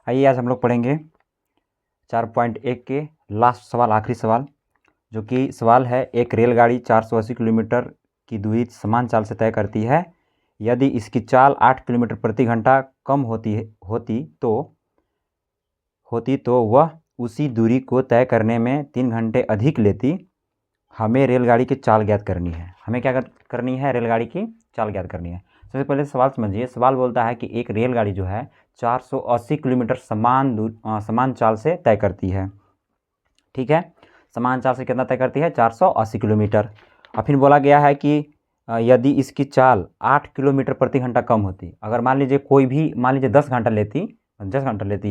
आइए आज हम लोग पढ़ेंगे 4.1 के लास्ट सवाल, आखिरी सवाल, जो कि सवाल है एक रेलगाड़ी 480 किलोमीटर की दूरी समान चाल से तय करती है। यदि इसकी चाल 8 किलोमीटर प्रति घंटा कम होती तो वह उसी दूरी को तय करने में 3 घंटे अधिक लेती। हमें रेलगाड़ी की चाल ज्ञात करनी है। हमें क्या करनी है? रेलगाड़ी की चाल ज्ञात करनी है। सबसे पहले सवाल समझिए। सवाल बोलता है कि एक रेलगाड़ी जो है 480 किलोमीटर समान चाल से तय करती है। ठीक है, समान चाल से कितना तय करती है? 480 किलोमीटर। और फिर बोला गया है कि यदि इसकी चाल 8 किलोमीटर प्रति घंटा कम होती, अगर मान लीजिए 10 घंटा लेती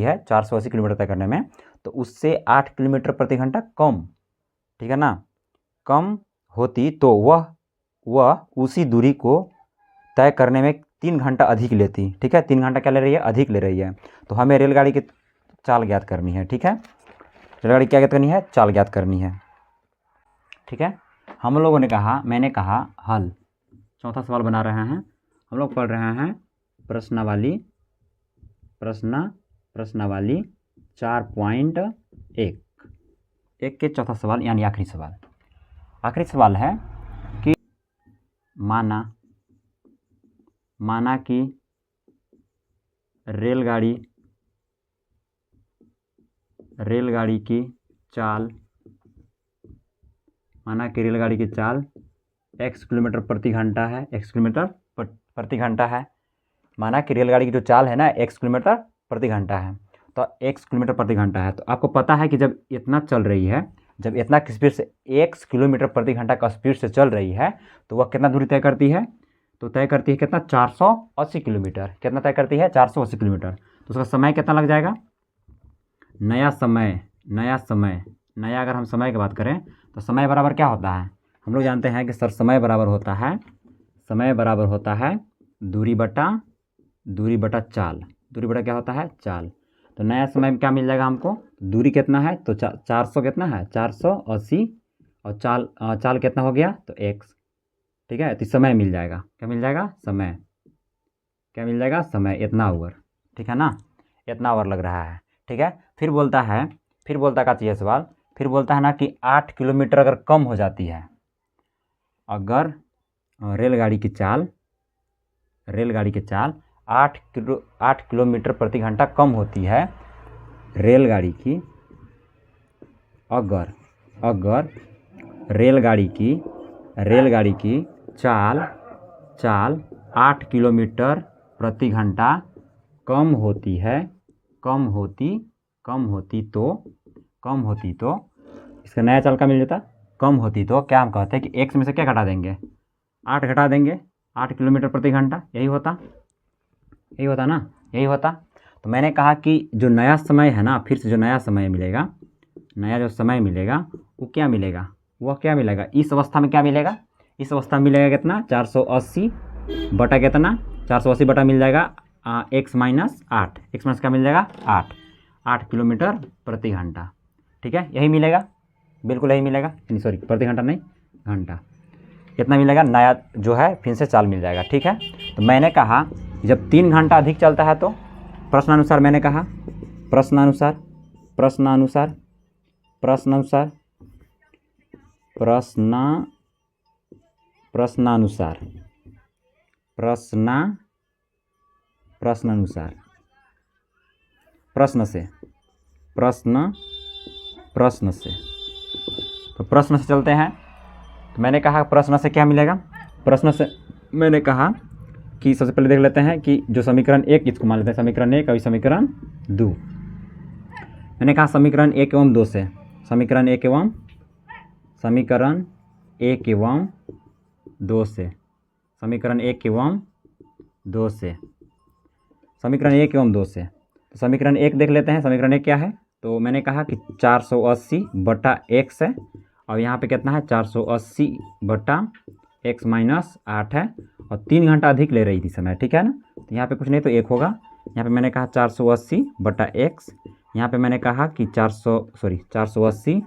है 480 किलोमीटर तय करने में, तो उससे 8 किलोमीटर प्रति घंटा कम, ठीक है ना, कम होती तो वह उसी दूरी को तय करने में 3 घंटा अधिक लेती। ठीक है, 3 घंटा क्या ले रही है? अधिक ले रही है। तो हमें रेलगाड़ी की चाल ज्ञात करनी है। ठीक है, रेलगाड़ी क्या ज्ञात करनी है? चाल ज्ञात करनी है। ठीक है, हम लोगों ने कहा, मैंने कहा हल। चौथा सवाल बना रहे हैं हम लोग, पढ़ रहे हैं प्रश्नावली 4.1 के चौथा सवाल यानी आखिरी सवाल। आखिरी सवाल है कि माना कि रेलगाड़ी की चाल x किलोमीटर प्रति घंटा है। माना कि रेलगाड़ी की जो चाल है ना x किलोमीटर प्रति घंटा है, तो x किलोमीटर प्रति घंटा है। तो आपको पता है कि जब इतना चल रही है, जब इतना स्पीड से x किलोमीटर प्रति घंटा का स्पीड से चल रही है, तो वह कितना दूरी तय करती है? तो तय करती है कितना? 480 किलोमीटर। कितना तय करती है? 480 किलोमीटर। तो उसका समय कितना लग जाएगा? नया अगर हम समय की बात करें तो समय बराबर क्या होता है? हम लोग जानते हैं कि सर समय बराबर होता है दूरी बटा चाल। दूरी बटा क्या होता है? चाल। तो नया समय में क्या मिल जाएगा हमको? दूरी कितना है? तो 400 कितना है? 480, और चाल कितना हो गया? तो x। ठीक है, तो समय मिल जाएगा। क्या मिल जाएगा? समय। क्या मिल जाएगा? समय, इतना आवर। ठीक है ना, इतना आवर लग रहा है। ठीक है, फिर बोलता क्या चाहिए सवाल? फिर बोलता है ना कि 8 किलोमीटर अगर कम हो जाती है, अगर रेलगाड़ी की चाल 8 किलोमीटर प्रति घंटा कम होती है, रेलगाड़ी की अगर रेलगाड़ी की चाल 8 किलोमीटर प्रति घंटा कम होती तो इसका नया चाल का मिल जाता। कम होती तो क्या हम कहते हैं कि x में से क्या घटा देंगे? 8 घटा देंगे। 8 किलोमीटर प्रति घंटा, यही होता ना, यही होता। तो मैंने कहा कि जो नया समय है ना, फिर से जो नया समय मिलेगा, वो क्या मिलेगा? इस अवस्था में क्या मिलेगा? इस अवस्था में मिलेगा कितना? 480 बटा कितना? 480 बटा मिल जाएगा x माइनस 8। x माइनस क्या मिल जाएगा? 8 किलोमीटर प्रति घंटा। ठीक है, यही मिलेगा, बिल्कुल यही मिलेगा। सॉरी, प्रति घंटा नहीं, घंटा। कितना मिलेगा? नया जो है फिर से चाल मिल जाएगा। ठीक है, तो मैंने कहा जब 3 घंटा अधिक चलता है तो प्रश्नानुसार, मैंने कहा प्रश्नानुसार तो प्रश्न से चलते हैं। तो मैंने कहा प्रश्न से क्या मिलेगा? प्रश्न से मैंने कहा कि सबसे पहले देख लेते हैं कि जो समीकरण 1, इसको मान लेते हैं समीकरण 1 और समीकरण 2। मैंने कहा समीकरण 1 एवं 2 से, समीकरण 1 एवं 2 से, समीकरण 1 एवं 2 से, समीकरण 1 एवं 2 से। तो समीकरण 1 देख लेते हैं। समीकरण 1 क्या है? तो मैंने कहा कि 480 बटा x है, और यहाँ पे कितना है? 480 बटा x माइनस 8 है, और 3 घंटा अधिक ले रही थी समय। ठीक है ना, तो यहाँ पे कुछ नहीं तो 1 होगा। यहाँ पे मैंने कहा 480 बटा x, यहाँ पे मैंने कहा कि 480,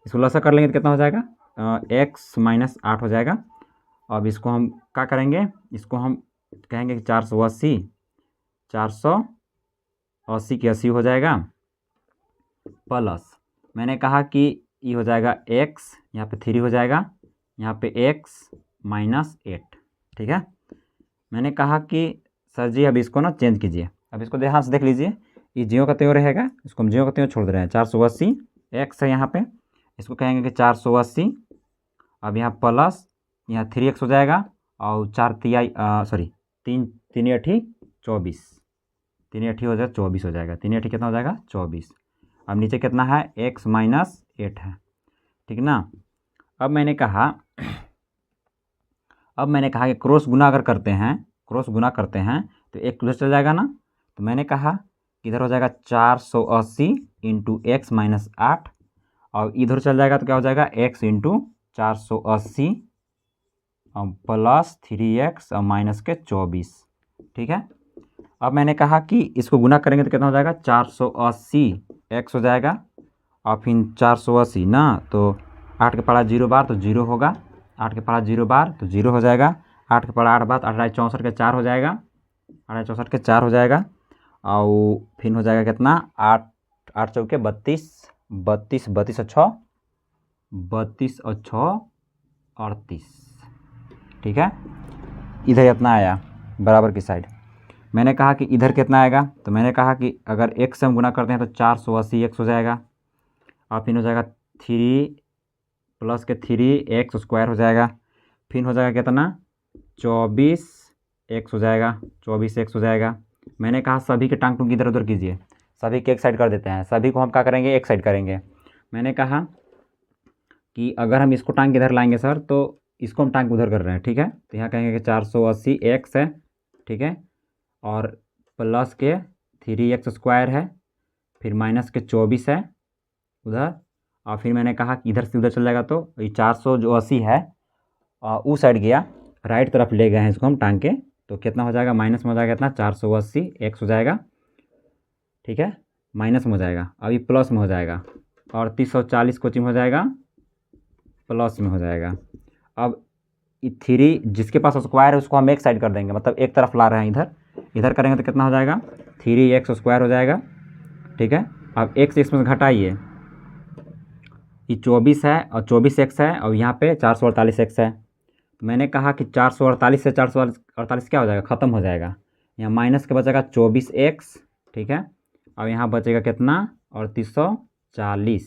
इसको लसा कर लेंगे तो कितना हो जाएगा? x माइनस 8 हो जाएगा। अब इसको हम क्या करेंगे? इसको हम कहेंगे कि 480 80 के 80 हो जाएगा, प्लस मैंने कहा कि ये हो जाएगा x, यहाँ पे 3 हो जाएगा, यहाँ पे x -8। ठीक है। मैंने कहा कि सर जी अब इसको ना चेंज कीजिए। अब इसको ध्यान से देख लीजिए, ये ज्यों का त्यों रहेगा, इसको हम ज्यों का त्यों छोड़ दे रहे हैं। 480 x है यहाँ पे, इसको कहेंगे कि 480। अब यहाँ प्लस यहाँ 3x हो जाएगा और 4 तिहाई सॉरी 3 8 24, 3 8 हो जाएगा 24 हो जाएगा। 3 8 कितना हो जाएगा 24। अब नीचे कितना है x -8 है। ठीक ना। अब मैंने कहा कि क्रॉस गुना अगर करते हैं, क्रॉस गुना करते हैं तो एक उधर चल जाएगा ना। तो मैंने कहा कि इधर हो जाएगा 480 इंटू x -8 और इधर चल जाएगा तो क्या हो जाएगा x इंटू 480 प्लस 3x और माइनस के 24। ठीक है। अब मैंने कहा कि इसको गुना करेंगे तो कितना हो जाएगा 480 x हो जाएगा और फिर 480 ना, तो 8 के पढ़ा 0 बार तो 0 होगा, 8 के पढ़ा 0 बार तो 0 हो जाएगा, 8 के पढ़ा 8 बार 8 64 के 4 हो जाएगा, 8 64 के 4 हो जाएगा और फिर हो जाएगा कितना 8 8 चौके 32, 32 32 और 6 32 और 6 38। ठीक है। इधर इतना आया बराबर की साइड। मैंने कहा कि इधर कितना आएगा, तो मैंने कहा कि अगर x से हम गुना करते हैं तो 480 x हो जाएगा और फिर हो जाएगा 3 प्लस के 3x स्क्वायर हो जाएगा, फिर हो जाएगा कितना 24x हो जाएगा, 24x हो जाएगा। मैंने कहा सभी के टांग टूंग इधर उधर कीजिए, सभी के एक साइड कर देते हैं, सभी को हम क्या करेंगे एक साइड करेंगे। मैंने कहा कि अगर हम इसको टांग इधर लाएंगे सर तो इसको हम टांग उधर कर रहे हैं। ठीक है। तो यहाँ कहेंगे कि 480 x है। ठीक है। और प्लस के 3x स्क्वायर है, फिर माइनस के 24 है उधर, और फिर मैंने कहा कि इधर से उधर चल जाएगा तो ये 480 है उस साइड गया, राइट तरफ ले गए हैं इसको हम टांग के, तो कितना हो जाएगा माइनस में हो जाएगा कितना 480 x हो जाएगा। ठीक है। माइनस में हो जाएगा, अभी प्लस में हो जाएगा और 340 कोचिंग हो जाएगा प्लस में हो जाएगा। अब 3 जिसके पास स्क्वायर है उसको हम एक साइड कर देंगे, मतलब एक तरफ ला रहे हैं इधर, इधर करेंगे तो कितना हो जाएगा 3x स्क्वायर हो जाएगा। ठीक है। अब x इसमें से घटाइए, ये 24 है और 24x है और यहाँ पे 448x है। तो मैंने कहा कि 448 से 448 क्या हो जाएगा ख़त्म हो जाएगा, यहाँ माइनस के बचेगा 24x। ठीक है। और यहाँ बचेगा कितना 3840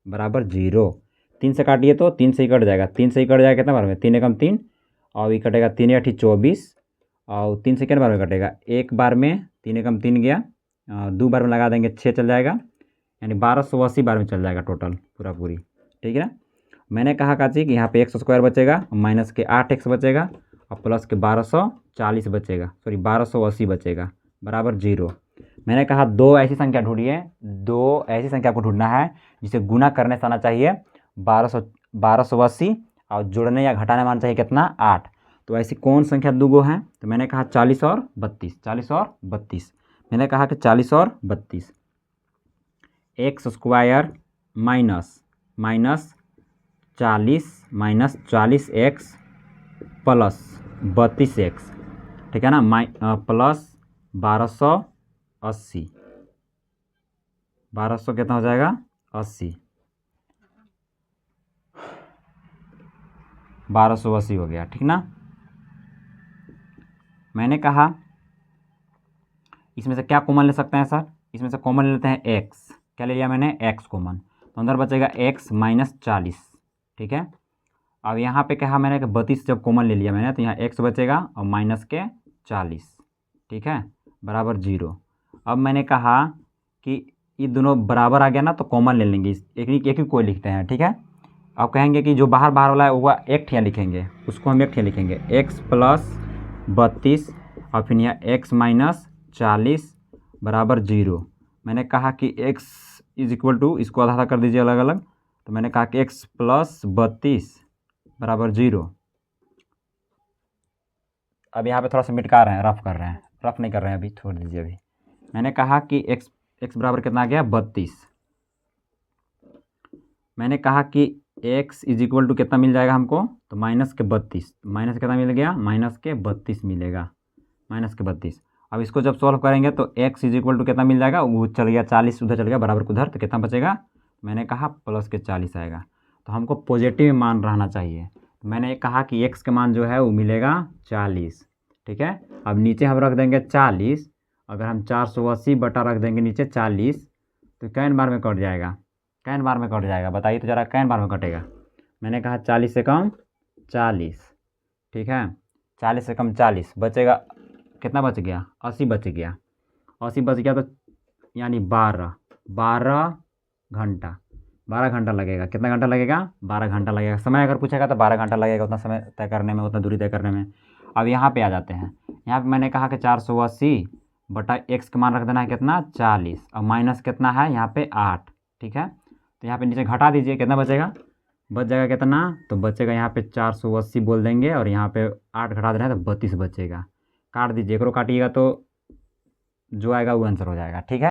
बराबर 0। 3 से काटिए तो 3 से ही कट जाएगा, 3 से ही कट जाएगा कितना बार में 3 एकम 3 और ये कटेगा 3 8 24 और 3 से कितने बार में कटेगा एक बार में, 3 एकम 3 गया, 2 बार में लगा देंगे 6 चल जाएगा, यानी 1280 बार में चल जाएगा टोटल पूरा पूरी। ठीक है। मैंने कहा काची कि यहाँ पे x स्क्वायर बचेगा, माइनस के 8x बचेगा और प्लस के 1240 बचेगा, सॉरी 1280 बचेगा बराबर 0। मैंने कहा दो ऐसी संख्या ढूंढिए, दो ऐसी संख्या को ढूंढना है जिसे गुना करने से आना चाहिए 1280 और जोड़ने या घटाने में आना चाहिए कितना 8। तो ऐसी कौन संख्या दो हैं, तो मैंने कहा 40 और 32, 40 और 32। मैंने कहा कि 40 और 32 x square minus 40 minus 40x plus 32x। ठीक है ना, प्लस 1280, 1200 कितना हो जाएगा 80, 1280 हो गया। ठीक ना। मैंने कहा इसमें से क्या कॉमन ले सकते हैं सर, इसमें से कॉमन ले लेते हैं x, क्या ले लिया मैंने x कॉमन, तो अंदर बचेगा x -40। ठीक है। अब यहाँ पे कहा मैंने कि 32 जब कॉमन ले लिया मैंने तो यहाँ x बचेगा और माइनस के 40। ठीक है बराबर 0। अब मैंने कहा कि ये दोनों बराबर आ गया ना तो कॉमन ले लेंगे, एक ही कोई लिखते हैं। ठीक है। अब कहेंगे कि जो बाहर बाहर वाला है वो एक ठिया लिखेंगे, उसको हम एक ठिया लिखेंगे x प्लस 32 और फिर यहाँ x -40 बराबर 0। मैंने कहा कि x इज इक्वल टू, इसको आधा आधा कर दीजिए अलग अलग, तो मैंने कहा कि x प्लस 32 बराबर 0। अब यहाँ पे थोड़ा सा मिटका रहे हैं, रफ कर रहे हैं, रफ नहीं कर रहे हैं अभी, छोड़ दीजिए अभी। मैंने कहा कि x बराबर कितना आ गया 32। मैंने कहा कि x इज इक्वल टू कितना मिल जाएगा हमको, तो माइनस के 32, माइनस कितना मिल गया माइनस के 32 मिलेगा, माइनस के 32। अब इसको जब सॉल्व करेंगे तो x इज इक्वल टू कितना मिल जाएगा, वो चल गया 40, उधर चल गया बराबर को उधर, तो कितना बचेगा, मैंने कहा प्लस के 40 आएगा। तो हमको पॉजिटिव मान रहना चाहिए। मैंने कहा कि x का मान जो है वो मिलेगा 40, ठीक है। अब नीचे हम रख देंगे 40, अगर हम 480 बटा रख देंगे नीचे 40, तो कैन बार में कट जाएगा, कैन बार में कट जाएगा, बताइए तो ज़रा कैन बार में कटेगा। मैंने कहा 40 से कम 40, ठीक है, 40 से कम 40 बचेगा, कितना बच गया, 80 बच गया, 80 बच गया तो यानी 12 घंटा, 12 घंटा लगेगा। कितना घंटा लगेगा, 12 घंटा लगेगा। समय अगर पूछेगा तो 12 घंटा लगेगा, उतना समय तय करने में, उतना दूरी तय करने में। अब यहाँ पे आ जाते हैं, यहाँ पे मैंने कहा कि 480 बटा x का मान रख देना है कितना, 40, और माइनस कितना है यहाँ पे 8, ठीक है। तो यहाँ पे नीचे घटा दीजिए, कितना बचेगा, बच जाएगा कितना, तो बचेगा यहाँ पे 480 बोल देंगे, और यहाँ पे 8 घटा दे रहे हैं तो 32 बचेगा। काट दीजिए, एक काटिएगा तो जो आएगा वो आंसर हो जाएगा, ठीक है।